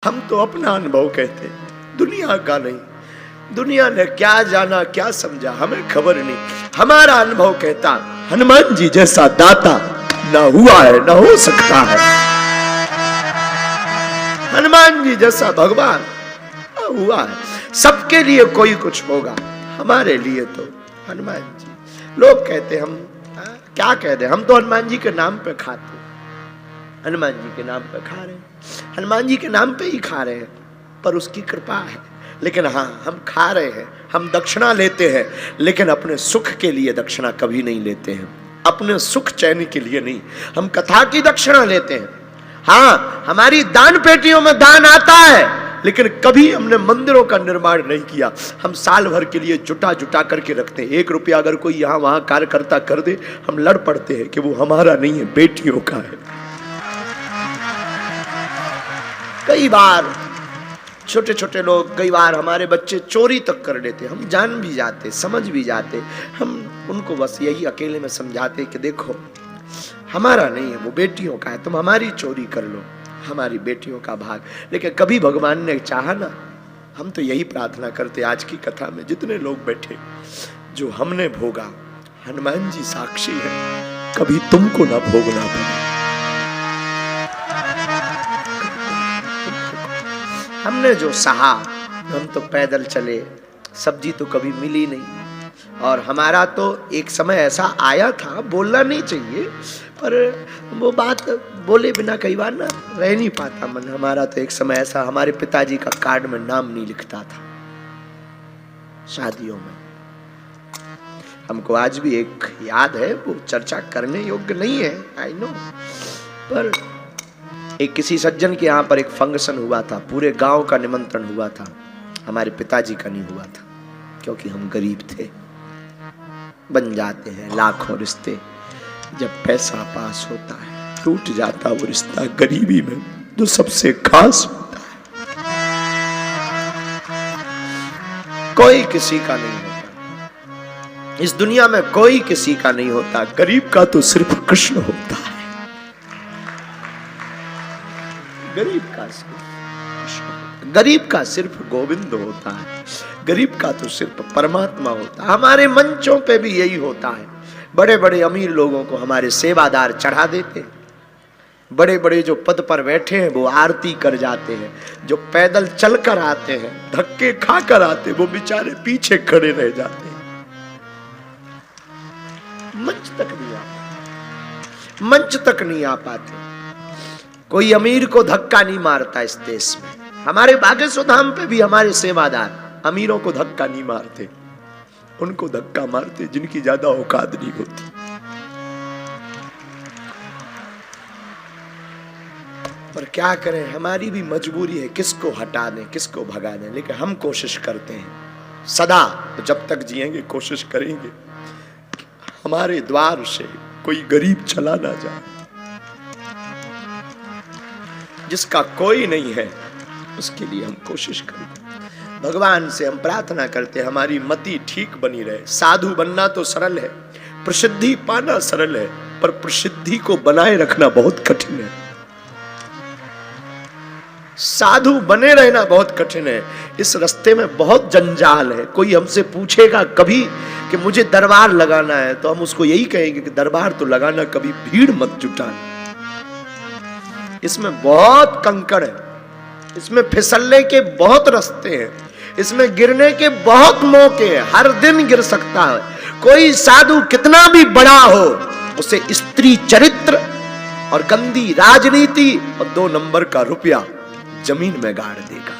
हम तो अपना अनुभव कहते हैं, दुनिया का नहीं। दुनिया ने क्या जाना क्या समझा हमें खबर नहीं। हमारा अनुभव कहता हनुमान जी जैसा दाता ना हुआ है ना हो सकता है। हनुमान जी जैसा भगवान ना हुआ है। सबके लिए कोई कुछ होगा, हमारे लिए तो हनुमान जी। लोग कहते हम क्या कहते, हम तो हनुमान जी के नाम पे खाते, हनुमान जी के नाम पे खा रहे हैं, हनुमान जी के नाम पे ही खा रहे हैं, पर उसकी कृपा है। लेकिन हाँ, हम खा रहे हैं, हम दक्षिणा लेते हैं, लेकिन अपने सुख के लिए दक्षिणा कभी नहीं लेते हैं, अपने सुख चैन के लिए नहीं। हम कथा की दक्षिणा लेते हैं, हाँ हमारी दान पेटियों में दान आता है, लेकिन कभी हमने मंदिरों का निर्माण नहीं किया। हम साल भर के लिए जुटा जुटा करके रखते हैं। 1 रुपया अगर कोई यहाँ वहां कार्यकर्ता कर दे, हम लड़ पड़ते हैं कि वो हमारा नहीं है, बेटियों का है। कई बार छोटे छोटे लोग, कई बार हमारे बच्चे चोरी तक कर लेते, हम जान भी जाते, समझ भी जाते, हम उनको बस यही अकेले में समझाते कि देखो हमारा नहीं है, वो बेटियों का है, तुम हमारी चोरी कर लो, हमारी बेटियों का भाग। लेकिन कभी भगवान ने चाहा ना, हम तो यही प्रार्थना करते आज की कथा में जितने लोग बैठे, जो हमने भोगा हनुमान जी साक्षी है, कभी तुमको ना भोगना पड़े। हमने जो सहा, हम तो पैदल चले, सब्जी तो कभी मिली नहीं, और हमारा तो एक समय ऐसा आया था, बोलना नहीं चाहिए पर वो बात बोले बिना कई बार ना रह नहीं पाता मन। हमारा तो एक समय ऐसा, हमारे पिताजी का कार्ड में नाम नहीं लिखता था शादियों में। हमको आज भी एक याद है, वो चर्चा करने योग्य नहीं है, आई नो, पर एक किसी सज्जन के यहाँ पर एक फंक्शन हुआ था, पूरे गांव का निमंत्रण हुआ था, हमारे पिताजी का नहीं हुआ था, क्योंकि हम गरीब थे। बन जाते हैं लाखों रिश्ते, जब पैसा पास होता है टूट जाता वो रिश्ता गरीबी में जो सबसे खास होता है। कोई किसी का नहीं होता इस दुनिया में, कोई किसी का नहीं होता, गरीब का तो सिर्फ कृष्ण होता है। गरीब का सिर्फ गोविंद होता है, गरीब का तो सिर्फ परमात्मा होता है। हमारे मंचों पे भी यही होता है। बड़े बड़े अमीर लोगों को हमारे सेवादार चढ़ा देते, बड़े बड़े जो पद पर बैठे हैं वो आरती कर जाते हैं, जो पैदल चल कर आते हैं, धक्के खा कर आते, वो बेचारे पीछे खड़े रह जाते हैं, मंच तक नहीं आते, मंच तक नहीं आ पाते। कोई अमीर को धक्का नहीं मारता इस देश में। हमारे बागेश्वर धाम पे भी हमारे सेवादार अमीरों को धक्का नहीं मारते, उनको धक्का मारते जिनकी ज्यादा औकात नहीं होती। पर क्या करें, हमारी भी मजबूरी है, किसको हटा दें किसको भगा दें। लेकिन हम कोशिश करते हैं सदा, जब तक जिएंगे कोशिश करेंगे हमारे द्वार से कोई गरीब चला ना जाए। जिसका कोई नहीं है उसके लिए हम कोशिश करें। भगवान से हम प्रार्थना करते हैं हमारी मति ठीक बनी रहे। साधु बनना तो सरल है, प्रसिद्धि पाना सरल है, पर प्रसिद्धि को बनाए रखना बहुत कठिन है। साधु बने रहना बहुत कठिन है। इस रास्ते में बहुत जंजाल है। कोई हमसे पूछेगा कभी कि मुझे दरबार लगाना है, तो हम उसको यही कहेंगे कि दरबार तो लगाना, कभी भीड़ मत जुटाना। इसमें बहुत कंकड़ है, इसमें फिसलने के बहुत रास्ते हैं, इसमें गिरने के बहुत मौके हैं, हर दिन गिर सकता है। कोई साधु कितना भी बड़ा हो, उसे स्त्री चरित्र और गंदी राजनीति और 2 नंबर का रुपया जमीन में गाड़ देगा।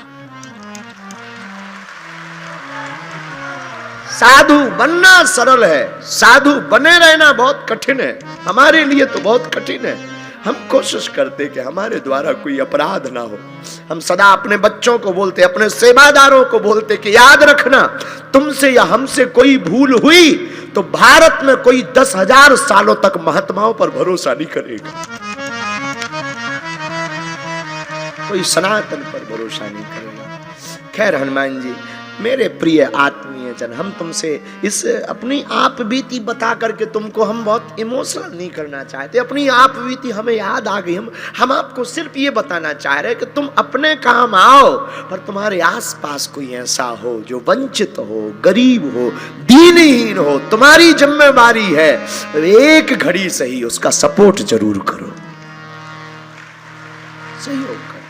साधु बनना सरल है, साधु बने रहना बहुत कठिन है। हमारे लिए तो बहुत कठिन है। हम कोशिश करते कि हमारे द्वारा कोई अपराध ना हो। हम सदा अपने बच्चों को बोलते, अपने सेवादारों को बोलते कि याद रखना, तुमसे या हमसे कोई भूल हुई तो भारत में कोई 10,000 सालों तक महात्माओं पर भरोसा नहीं करेगा, कोई सनातन पर भरोसा नहीं करेगा। खैर हनुमान जी, मेरे प्रिय आत्मीय जन, हम तुमसे इस अपनी आप बीती बता करके तुमको हम बहुत इमोशनल नहीं करना चाहते। अपनी आप बीती हमें याद आ गई। हम आपको सिर्फ ये बताना चाह रहे हैं कि तुम अपने काम आओ, पर तुम्हारे आसपास कोई ऐसा हो जो वंचित हो, गरीब हो, दीनहीन हो, तुम्हारी जिम्मेवारी है एक घड़ी सही उसका सपोर्ट जरूर करो, सहयोग करो,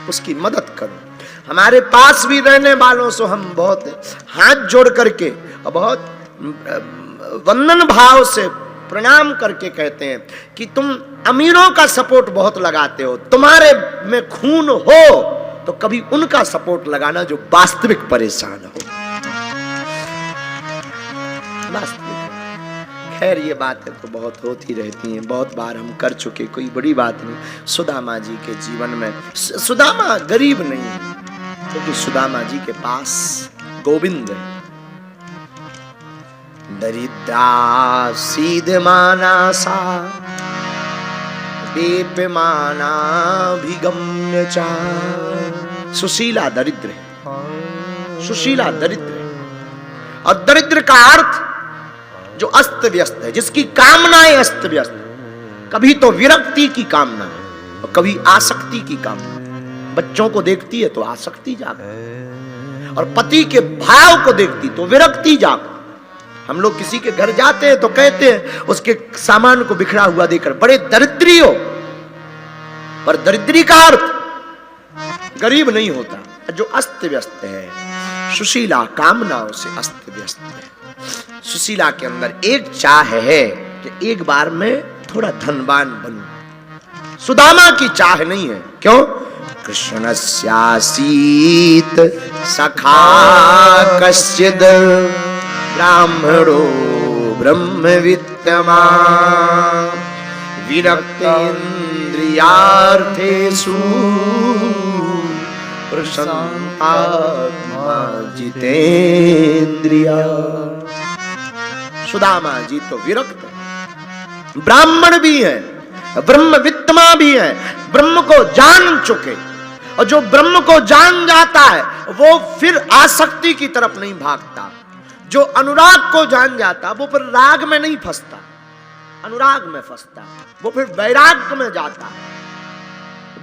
उसकी मदद करो। हमारे पास भी रहने वालों से हम बहुत हाथ जोड़ करके और बहुत वंदन भाव से प्रणाम करके कहते हैं कि तुम अमीरों का सपोर्ट बहुत लगाते हो, तुम्हारे में खून हो तो कभी उनका सपोर्ट लगाना जो वास्तविक परेशान हो। वास्तविक। खैर ये बातें तो बहुत होती रहती हैं, बहुत बार हम कर चुके, कोई बड़ी बात नहीं। सुदामा जी के जीवन में सुदामा गरीब नहीं है, क्योंकि सुदामा जी के पास गोविंद है। दरिद्रा सीध माना सा देप माना भिगम्य चा। सुशीला दरिद्र है, सुशीला दरिद्र है। और दरिद्र का अर्थ जो अस्त व्यस्त है, जिसकी कामनाएं अस्त व्यस्त, कभी तो विरक्ति की कामना और कभी आसक्ति की कामना। बच्चों को देखती है तो आसक्ति जाग, और पति के भाव को देखती तो विरक्ति जाग। हम लोग किसी के घर जाते हैं तो कहते हैं उसके सामान को बिखरा हुआ देखकर बड़े दरिद्री हो, पर दरिद्री का अर्थ गरीब नहीं होता। जो अस्त व्यस्त है, सुशीला कामनाओं से अस्त व्यस्त है। सुशीला के अंदर एक चाह है कि एक बार में थोड़ा धनवान बनूं। सुदामा की चाह नहीं है। क्यों? कृष्णस्यासीत सखा कश्चिद ब्राह्मणो ब्रह्मवित्तमान् विरक्तेन्द्रियार्थेषु प्रसन्नात्मा जितेन्द्रिया। सुदामा जी तो विरक्त, ब्राह्मण भी है, ब्रह्मवित्तमा भी है, ब्रह्म को जान चुके। और जो ब्रह्म को जान जाता है वो फिर आसक्ति की तरफ नहीं भागता। जो अनुराग को जान जाता वो फिर राग में नहीं फंसता, अनुराग में फंसता, वो फिर वैराग्य में जाता है,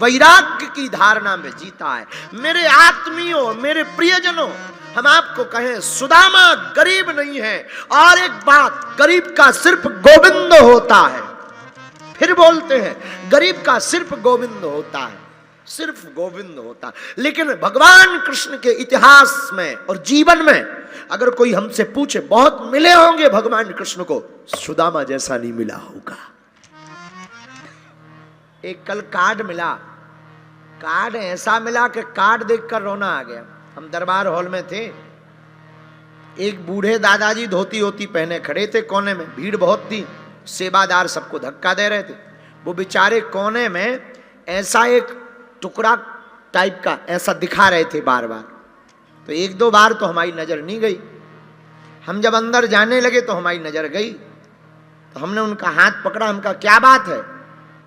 वैराग्य की धारणा में जीता है। मेरे आत्मीयों, मेरे प्रियजनों, हम आपको कहें सुदामा गरीब नहीं है। और एक बात, गरीब का सिर्फ गोविंद होता है। फिर बोलते हैं गरीब का सिर्फ गोविंद होता है, सिर्फ गोविंद होता है। लेकिन भगवान कृष्ण के इतिहास में और जीवन में अगर कोई हमसे पूछे, बहुत मिले होंगे भगवान कृष्ण को, सुदामा जैसा नहीं मिला होगा। एक कल कार्ड मिला, कार्ड ऐसा मिला कि कार्ड देखकर रोना आ गया। हम दरबार हॉल में थे, एक बूढ़े दादाजी धोती होती पहने खड़े थे कोने में, भीड़ बहुत थी, सेवादार सबको धक्का दे रहे थे। वो बेचारे कोने में ऐसा एक टुकड़ा टाइप का ऐसा दिखा रहे थे बार बार। तो एक दो बार तो हमारी नजर नहीं गई। हम जब अंदर जाने लगे तो हमारी नजर गई, तो हमने उनका हाथ पकड़ा। हमका क्या बात है?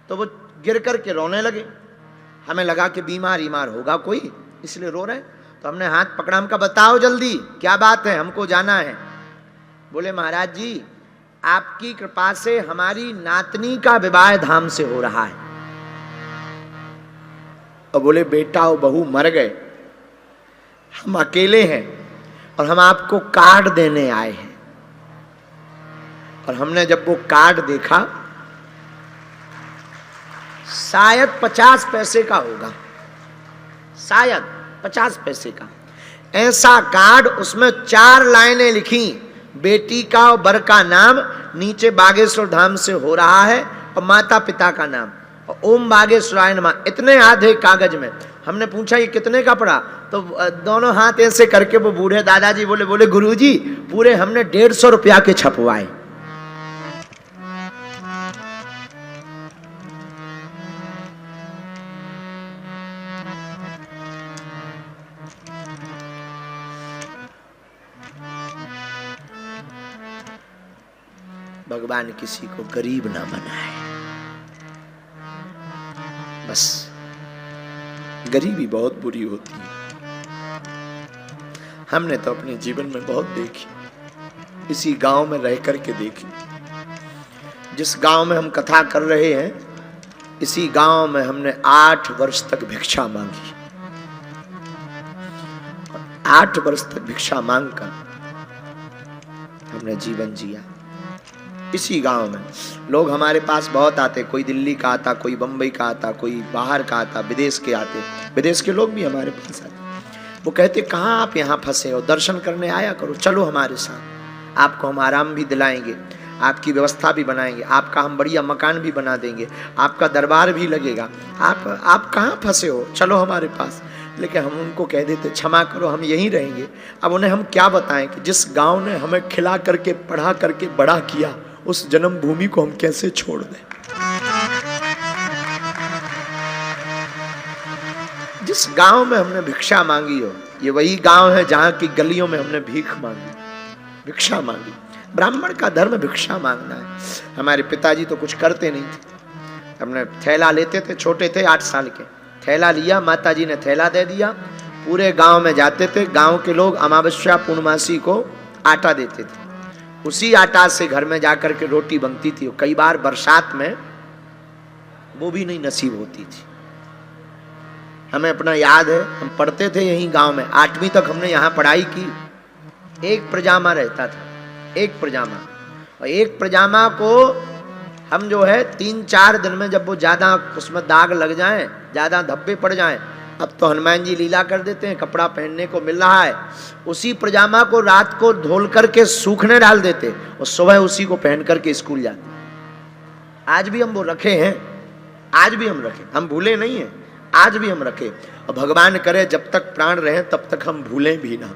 तो वो गिर करके रोने लगे। हमें लगा कि बीमार होगा कोई, इसलिए रो रहे हैं। तो हमने हाथ पकड़ा, हमका बताओ जल्दी क्या बात है, हमको जाना है। बोले महाराज जी, आपकी कृपा से हमारी नातनी का विवाह धाम से हो रहा है। और बोले बेटा और बहू मर गए, हम अकेले हैं और हम आपको कार्ड देने आए हैं। और हमने जब वो कार्ड देखा, शायद 50 पैसे का होगा, शायद 50 पैसे का ऐसा कार्ड। उसमें 4 लाइनें लिखी, बेटी का और बर का नाम, नीचे बागेश्वर धाम से हो रहा है, और माता पिता का नाम, और ओम बागेश्वराय नमः, इतने आधे कागज में। हमने पूछा ये कितने का पड़ा? तो दोनों हाथ ऐसे करके वो बूढ़े दादाजी बोले गुरुजी पूरे हमने 150 रुपया के छपवाए। भगवान किसी को गरीब ना बनाए, बस गरीबी बहुत बुरी होती है। हमने तो अपने जीवन में बहुत देखी, इसी गांव में रह करके देखी। जिस गांव में हम कथा कर रहे हैं, इसी गांव में हमने 8 वर्ष तक भिक्षा मांगी। 8 वर्ष तक भिक्षा मांगकर हमने जीवन जिया। इसी गांव में लोग हमारे पास बहुत आते, कोई दिल्ली का आता, कोई बंबई का आता, कोई बाहर का आता, विदेश के आते। विदेश के लोग भी हमारे पास आते। वो कहते कहाँ आप यहाँ फंसे हो, दर्शन करने आया करो, चलो हमारे साथ, आपको हम आराम भी दिलाएंगे, आपकी व्यवस्था भी बनाएंगे, आपका हम बढ़िया मकान भी बना देंगे, आपका दरबार भी लगेगा। आप कहाँ फंसे हो, चलो हमारे पास। लेकिन हम उनको कह देते क्षमा करो, हम यहीं रहेंगे। अब उन्हें हम क्या बताएं कि जिस गांव ने हमें खिला करके पढ़ा करके बड़ा किया, उस जन्मभूमि को हम कैसे छोड़ दें। जिस गांव में हमने भिक्षा मांगी हो, ये वही गांव है जहां की गलियों में हमने भीख मांगी, भिक्षा मांगी। ब्राह्मण का धर्म भिक्षा मांगना है। हमारे पिताजी तो कुछ करते नहीं थे। हमने थैला लेते थे, छोटे थे 8 साल के, थैला लिया, माताजी ने थैला दे दिया, पूरे गांव में जाते थे। गांव के लोग अमावस्या पूर्णमासी को आटा देते थे, उसी आटा से घर में जाकर के रोटी बनती थी। कई बार बरसात में वो भी नहीं नसीब होती थी। हमें अपना याद है, हम पढ़ते थे यहीं गांव में, 8वीं तक हमने यहाँ पढ़ाई की। एक प्रजामा रहता था, एक प्रजामा, और एक प्रजामा को हम जो है 3-4 दिन में, जब वो ज्यादा उसमें दाग लग जाएं, ज्यादा धब्बे पड़ जाएं, अब तो हनुमान जी लीला कर देते हैं, कपड़ा पहनने को मिल रहा है, उसी प्रजामा को रात को धोल करके सूखने डाल देते और सुबह उसी को पहन करके स्कूल जाते। आज भी हम वो रखे हैं, आज भी हम रखे, हम भूले नहीं हैं, आज भी हम रखे। और भगवान करे जब तक प्राण रहे तब तक हम भूलें भी ना।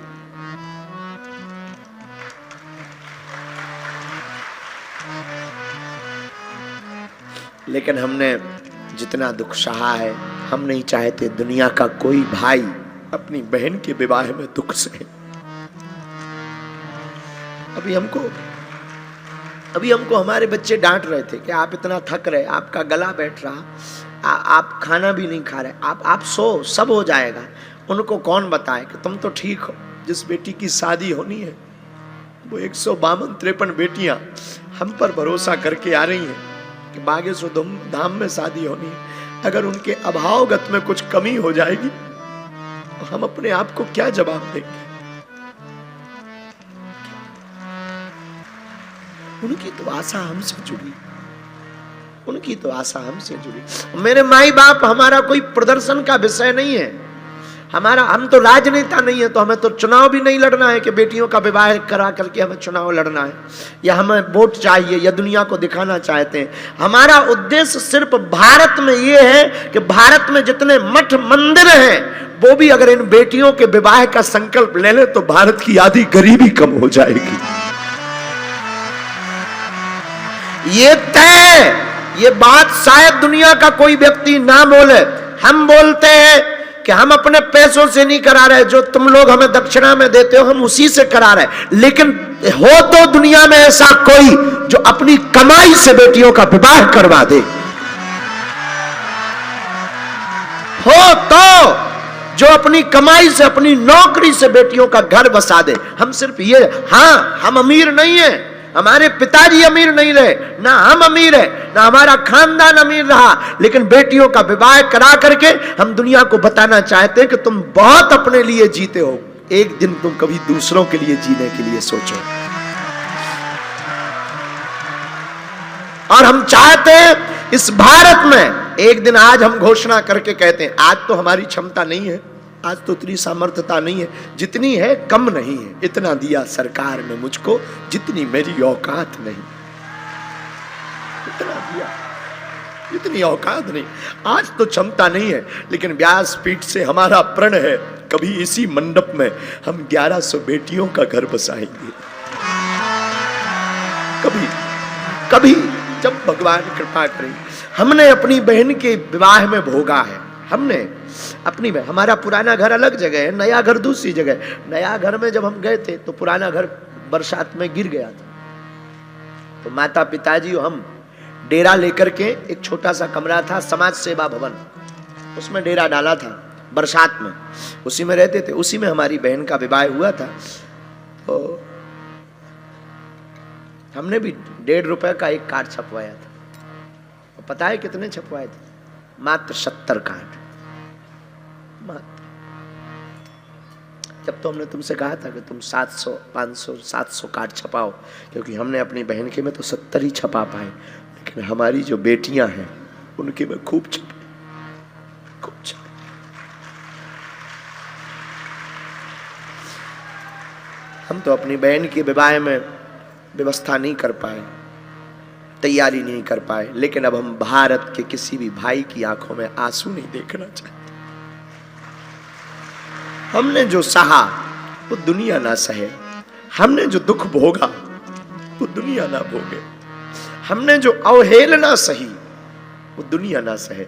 लेकिन हमने जितना दुख सहा है, हम नहीं चाहते दुनिया का कोई भाई अपनी बहन के विवाह में दुख सहे। अभी हमको हमारे बच्चे डांट रहे थे कि आप इतना थक रहे, आपका गला बैठ रहा, आप खाना भी नहीं खा रहे, आप सो, सब हो जाएगा। उनको कौन बताए कि तुम तो ठीक हो। जिस बेटी की शादी होनी है, वो 152-53 बेटियां हम पर भरोसा करके आ रही हैं कि बागेश्वर धाम में शादी होनी है। अगर उनके अभावगत में कुछ कमी हो जाएगी तो हम अपने आप को क्या जवाब देंगे। उनकी तो आशा हमसे जुड़ी, उनकी तो आशा हमसे जुड़ी। मेरे माई बाप हमारा कोई प्रदर्शन का विषय नहीं है, हम तो राजनेता नहीं है, तो हमें तो चुनाव भी नहीं लड़ना है कि बेटियों का विवाह करा करके हमें चुनाव लड़ना है, या हमें वोट चाहिए, या दुनिया को दिखाना चाहते हैं। हमारा उद्देश्य सिर्फ भारत में ये है कि भारत में जितने मठ मंदिर हैं, वो भी अगर इन बेटियों के विवाह का संकल्प ले ले तो भारत की आधी गरीबी कम हो जाएगी। ये तय, ये बात शायद दुनिया का कोई व्यक्ति ना बोले। हम बोलते हैं कि हम अपने पैसों से नहीं करा रहे, जो तुम लोग हमें दक्षिणा में देते हो हम उसी से करा रहे। लेकिन हो तो दुनिया में ऐसा कोई जो अपनी कमाई से बेटियों का विवाह करवा दे, हो तो जो अपनी कमाई से, अपनी नौकरी से बेटियों का घर बसा दे। हम सिर्फ ये, हाँ हम अमीर नहीं है, हमारे पिताजी अमीर नहीं रहे, ना हम अमीर है, ना हमारा खानदान अमीर रहा, लेकिन बेटियों का विवाह करा करके हम दुनिया को बताना चाहते हैं कि तुम बहुत अपने लिए जीते हो, एक दिन तुम कभी दूसरों के लिए जीने के लिए सोचो। और हम चाहते हैं इस भारत में एक दिन, आज हम घोषणा करके कहते हैं, आज तो हमारी क्षमता नहीं है, आज तो इतनी सामर्थ्यता नहीं है, जितनी है कम नहीं है, इतना दिया सरकार ने मुझको जितनी मेरी औकात नहीं, इतना दिया, इतनी औकात नहीं। आज तो क्षमता नहीं है, लेकिन व्यासपीठ से हमारा प्रण है, कभी इसी मंडप में हम 1100 बेटियों का घर बसाएंगे। कभी कभी जब भगवान कृपा करें। हमने अपनी बहन के विवाह में भोगा है, हमने अपनी बहन, हमारा पुराना घर अलग जगह है, नया घर दूसरी जगह। नया घर में जब हम गए थे तो पुराना घर बरसात में गिर गया था, तो माता पिताजी और हम डेरा लेकर के, एक छोटा सा कमरा था, समाज सेवा भवन, उसमें डेरा डाला था। बरसात में, उसी में रहते थे। उसी में हमारी बहन का विवाह हुआ था। तो हमने भी 1.5 रुपए का एक कार्ड छपवाया था। और पता है कितने छपवाए थे? मात्र 70 कार्ड। मात्र। जब तो हमने तुमसे कहा था कि तुम 700, 500, 700 कार्ड छपाओ, क्योंकि हमने अपनी बहन के में तो 70 ही छपा पाए, लेकिन हमारी जो बेटियां हैं उनके में खूब छपे, खूब छपे। हम तो अपनी बहन के विवाह में व्यवस्था नहीं कर पाए, तैयारी नहीं कर पाए, लेकिन अब हम भारत के किसी भी भाई की आंखों में आंसू नहीं देखना चाहते। हमने जो सहा वो दुनिया ना सहे, हमने जो दुख भोगा वो दुनिया ना भोगे, हमने जो अवहेलना सही वो दुनिया ना सहे।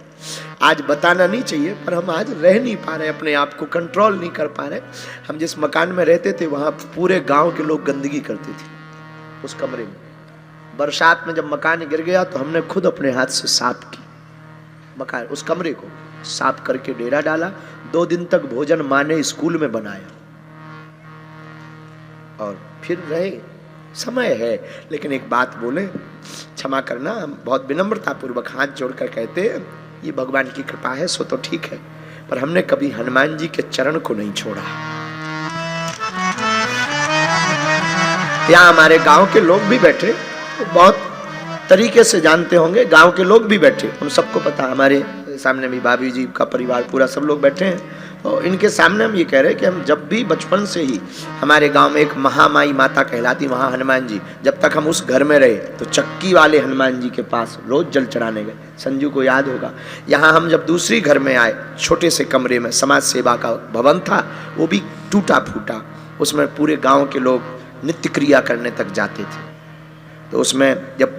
आज बताना नहीं चाहिए, पर हम आज रह नहीं पा रहे, अपने आप को कंट्रोल नहीं कर पा रहे। हम जिस मकान में रहते थे वहां पूरे गांव के लोग गंदगी करते थे उस कमरे में। बरसात में जब मकान गिर गया तो हमने खुद अपने हाथ से साफ की मकान, उस कमरे को साफ करके डेरा डाला। 2 दिन तक भोजन माँ ने स्कूल में बनाया और फिर रहे। समय है, लेकिन एक बात बोले, क्षमा करना, हम बहुत विनम्रता पूर्वक हाथ जोड़कर कहते हैं, ये भगवान की कृपा है सो तो ठीक है, पर हमने कभी हनुमान जी के चरण को नहीं छोड़ा। यहाँ हमारे गांव के लोग भी बैठे, बहुत तरीके से जानते होंगे, गांव के लोग भी बैठे, हम सबको पता, हमारे सामने भी भाभी जी का परिवार पूरा सब लोग बैठे हैं। तो इनके सामने हम ये कह रहे हैं कि हम जब भी बचपन से ही हमारे गांव में एक महामाई माता कहलाती, वहाँ हनुमान जी, जब तक हम उस घर में रहे तो चक्की वाले हनुमान जी के पास रोज जल चढ़ाने गए। संजू को याद होगा, यहाँ हम जब दूसरी घर में आए, छोटे से कमरे में समाज सेवा का भवन था, वो भी टूटा फूटा, उसमें पूरे गाँव के लोग नित्य क्रिया करने तक जाते थे। तो उसमें जब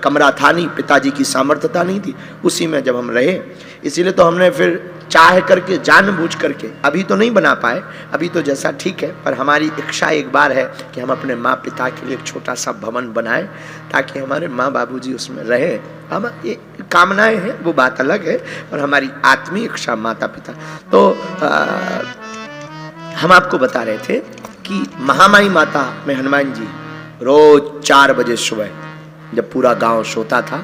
कमरा था नहीं, पिताजी की सामर्थ्यता नहीं थी, उसी में जब हम रहे, इसीलिए तो हमने फिर चाह करके, जानबूझ करके, अभी तो नहीं बना पाए, अभी तो जैसा ठीक है, पर हमारी इच्छा एक बार है कि हम अपने माँ पिता के लिए एक छोटा सा भवन बनाएं, ताकि हमारे माँ बाबूजी उसमें रहें। हम ये कामनाएं हैं, वो बात अलग है, पर हमारी आत्मीय इच्छा माता पिता। तो हम आपको बता रहे थे कि महामाई माता में हनुमान जी रोज 4 बजे सुबह, जब पूरा गांव सोता था,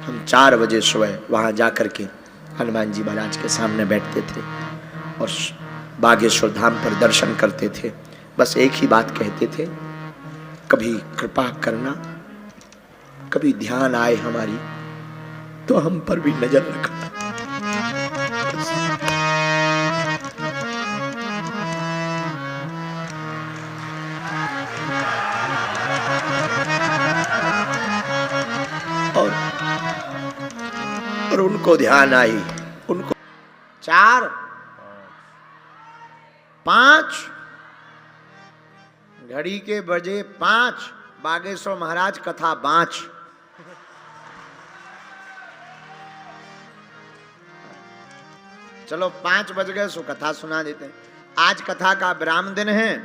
हम 4 बजे सुबह वहाँ जा कर के हनुमान जी महाराज के सामने बैठते थे और बागेश्वर धाम पर दर्शन करते थे। बस एक ही बात कहते थे, कभी कृपा करना, कभी ध्यान आए हमारी तो हम पर भी नजर रखना। और उनको ध्यान आई, उनको 4, 5 घड़ी के बजे 5, बागेश्वर महाराज कथा 5। चलो 5 बज गए सो कथा सुना देते हैं। आज कथा का विराम दिन है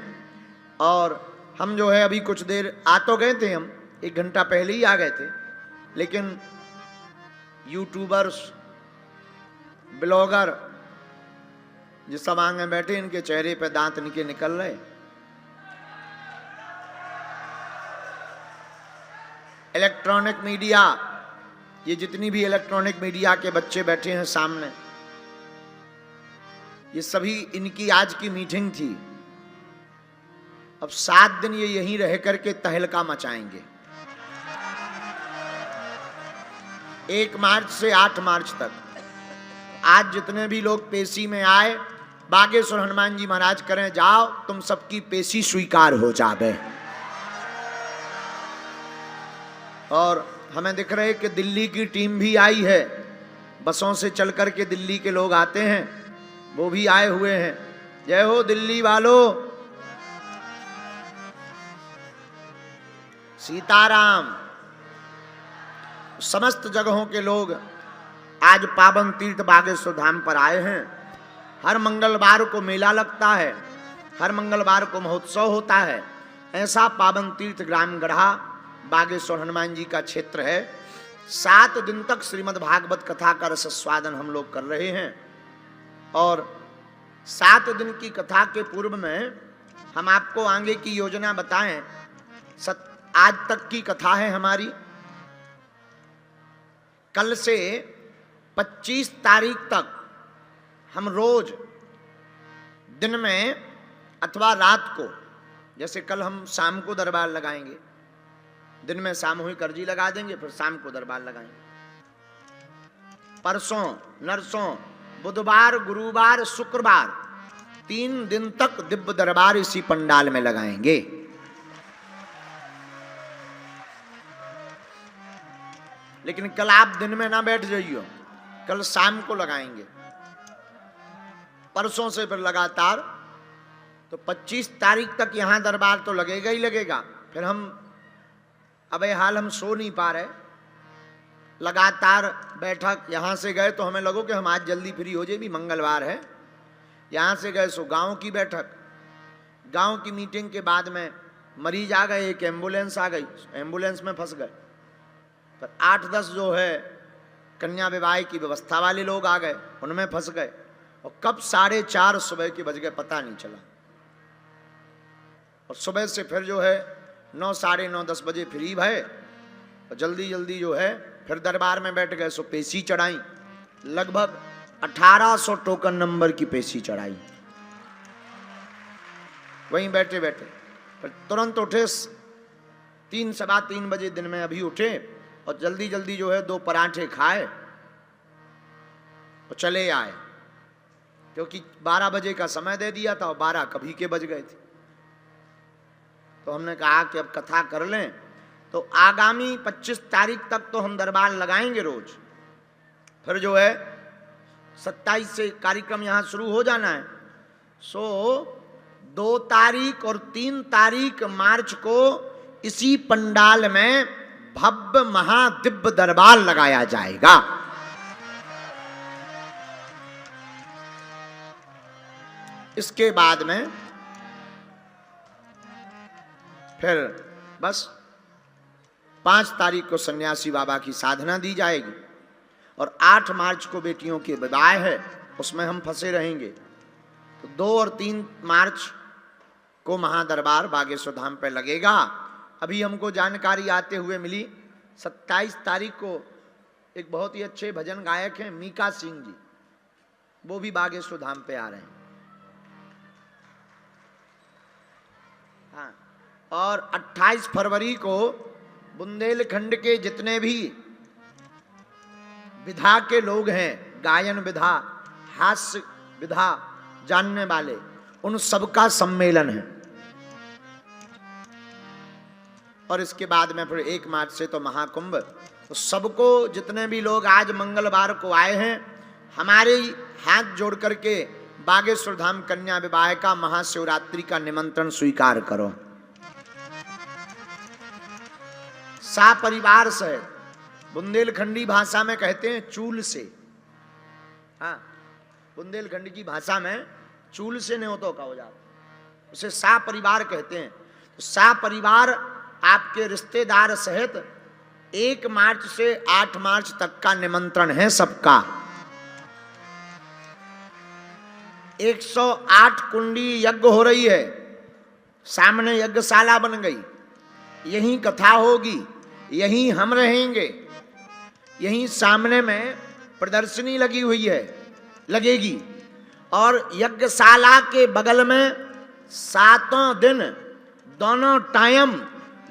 और हम जो है अभी कुछ देर आ तो गए थे, हम 1 घंटा पहले ही आ गए थे, लेकिन यूट्यूबर्स, ब्लॉगर जिस सब आंगे बैठे, इनके चेहरे पे दांत निकल रहे। इलेक्ट्रॉनिक मीडिया, ये जितनी भी इलेक्ट्रॉनिक मीडिया के बच्चे बैठे हैं सामने, ये सभी इनकी आज की मीटिंग थी। अब 7 दिन ये यहीं रह करके तहलका मचाएंगे, 1 मार्च से 8 मार्च तक। आज जितने भी लोग पेशी में आए, बागेश्वर हनुमान जी महाराज करें, जाओ तुम सबकी पेशी स्वीकार हो जावे। और हमें दिख रहे कि दिल्ली की टीम भी आई है, बसों से चल करके दिल्ली के लोग आते हैं, वो भी आए हुए हैं। जय हो दिल्ली वालों, सीताराम। समस्त जगहों के लोग आज पावन तीर्थ बागेश्वर धाम पर आए हैं। हर मंगलवार को मेला लगता है, हर मंगलवार को महोत्सव होता है। ऐसा पावन तीर्थ ग्राम गढ़ा बागेश्वर हनुमान जी का क्षेत्र है। 7 दिन तक श्रीमद् भागवत कथा का रसस्वादन हम लोग कर रहे हैं और 7 दिन की कथा के पूर्व में हम आपको आगे की योजना बताएं। आज तक की कथा है हमारी। कल से 25 तारीख तक हम रोज दिन में अथवा रात को, जैसे कल हम शाम को दरबार लगाएंगे, दिन में सामूहिक अर्जी लगा देंगे, फिर शाम को दरबार लगाएंगे। परसों, नरसों, बुधवार, गुरुवार, शुक्रवार 3 दिन तक दिव्य दरबार इसी पंडाल में लगाएंगे। लेकिन कल आप दिन में ना बैठ जाइयो, कल शाम को लगाएंगे। परसों से फिर लगातार, तो 25 तारीख तक यहां दरबार तो लगेगा ही लगेगा। फिर हम अब हाल हम सो नहीं पा रहे, लगातार बैठक। यहां से गए तो हमें लगो कि हम आज जल्दी फ्री हो जाए, भी मंगलवार है। यहां से गए सो गांव की बैठक, गांव की मीटिंग के बाद में मरीज आ गए, एक एम्बुलेंस आ गई, एम्बुलेंस में फंस गए। पर 8-10 जो है कन्या विवाह की व्यवस्था वाले लोग आ गए, उनमें फंस गए। और कब 4:30 सुबह के बज गए पता नहीं चला। और सुबह से फिर जो है 9, साढ़े 9, 10 बजे फ्री भये और जल्दी जल्दी जो है फिर दरबार में बैठ गए। सो पेशी चढ़ाई, लगभग 1800 टोकन नंबर की पेशी चढ़ाई। वहीं बैठे बैठे फिर तुरंत उठे, 3, सवा 3 बजे दिन में अभी उठे और जल्दी जल्दी जो है 2 पराठे खाए और चले आए, क्योंकि 12 बजे का समय दे दिया था और 12 कभी के बज गए थे। तो हमने कहा कि अब कथा कर लें। तो आगामी 25 तारीख तक तो हम दरबार लगाएंगे रोज। फिर जो है 27 से कार्यक्रम यहां शुरू हो जाना है। सो 2 तारीख और 3 तारीख मार्च को इसी पंडाल में भव्य महादिव्य दरबार लगाया जाएगा। इसके बाद में फिर बस 5 तारीख को सन्यासी बाबा की साधना दी जाएगी और 8 मार्च को बेटियों के विवाह है, उसमें हम फंसे रहेंगे। तो 2 और 3 मार्च को महादरबार बागेश्वर धाम पे लगेगा। अभी हमको जानकारी आते हुए मिली 27 तारीख को एक बहुत ही अच्छे भजन गायक हैं मीका सिंह जी, वो भी बागेश्वर धाम पे आ रहे हैं। हाँ, और 28 फरवरी को बुंदेलखंड के जितने भी विधा के लोग हैं, गायन विधा, हास्य विधा जानने वाले, उन सबका सम्मेलन है। और इसके बाद में फिर 1 मार्च से तो महाकुंभ। तो सबको, जितने भी लोग आज मंगलवार को आए हैं, हमारे हाथ जोड़ करके बागेश्वर धाम कन्या विवाह का महाशिवरात्रि का निमंत्रण स्वीकार करो। सापरिवार सहित, बुंदेलखंडी भाषा में कहते हैं चूल से। हाँ, बुंदेलखंड की भाषा में चूल से न्योतो का हो जाता, उसे सापरिवार कहते हैं। तो सापरिवार आपके रिश्तेदार सहित 1 मार्च से 8 मार्च तक का निमंत्रण है सबका। 108 कुंडी यज्ञ हो रही है, सामने यज्ञशाला बन गई, यहीं कथा होगी, यहीं हम रहेंगे, यहीं सामने में प्रदर्शनी लगी हुई है, लगेगी। और यज्ञशाला के बगल में 7 दिन दोनों टाइम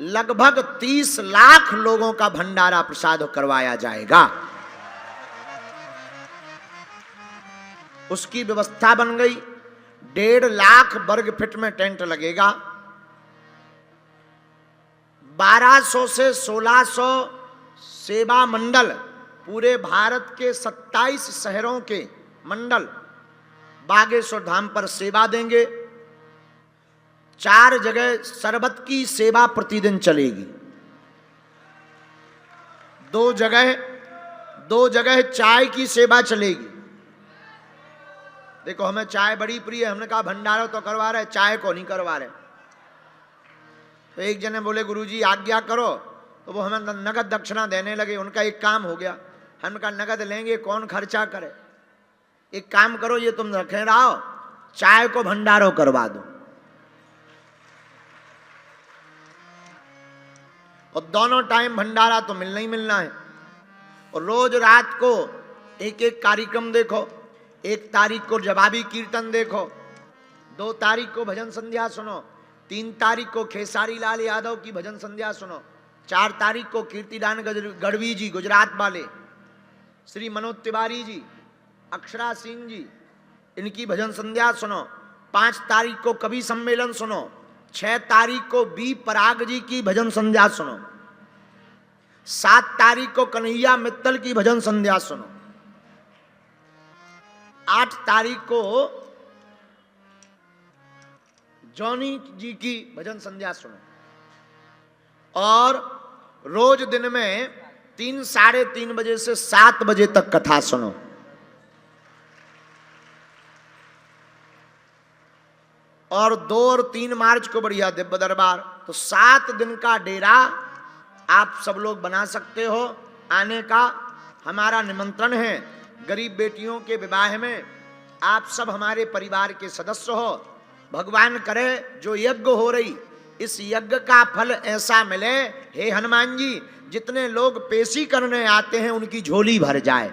लगभग 30 लाख लोगों का भंडारा प्रसाद करवाया जाएगा। उसकी व्यवस्था बन गई। 1.5 लाख वर्ग फीट में टेंट लगेगा। 1200 से 1600 सेवा मंडल, पूरे भारत के 27 शहरों के मंडल बागेश्वर धाम पर सेवा देंगे। 4 जगह शरबत की सेवा प्रतिदिन चलेगी। 2 जगह चाय की सेवा चलेगी। देखो, हमें चाय बड़ी प्रिय है, हमने कहा भंडारा तो करवा रहे, चाय को नहीं करवा रहे। तो एक जने बोले गुरुजी आज्ञा करो, तो वो हमें नगद दक्षिणा देने लगे। उनका एक काम हो गया। हमने कहा नगद लेंगे, कौन खर्चा करे, एक काम करो, ये तुम रखे रहो चाय को भंडारो करवा दो। और दोनों टाइम भंडारा तो मिलना ही मिलना है। और रोज रात को एक एक कार्यक्रम देखो। 1 तारीख को जवाबी कीर्तन देखो, 2 तारीख को भजन संध्या सुनो, 3 तारीख को खेसारी लाल यादव की भजन संध्या सुनो, 4 तारीख को कीर्तिदान गढ़वी जी गुजरात वाले, श्री मनोज तिवारी जी, अक्षरा सिंह जी, इनकी भजन संध्या सुनो। 5 तारीख को कवि सम्मेलन सुनो, 6 तारीख को बी पराग जी की भजन संध्या सुनो, 7 तारीख को कन्हैया मित्तल की भजन संध्या सुनो, 8 तारीख को जॉनी जी की भजन संध्या सुनो। और रोज दिन में 3 साढ़े 3 बजे से 7 बजे तक कथा सुनो। और 2 और 3 मार्च को बढ़िया दिव्य दरबार। तो 7 दिन का डेरा आप सब लोग बना सकते हो। आने का हमारा निमंत्रण है। गरीब बेटियों के विवाह में आप सब हमारे परिवार के सदस्य हो। भगवान करे जो यज्ञ हो रही, इस यज्ञ का फल ऐसा मिले, हे हनुमान जी, जितने लोग पेशी करने आते हैं उनकी झोली भर जाए।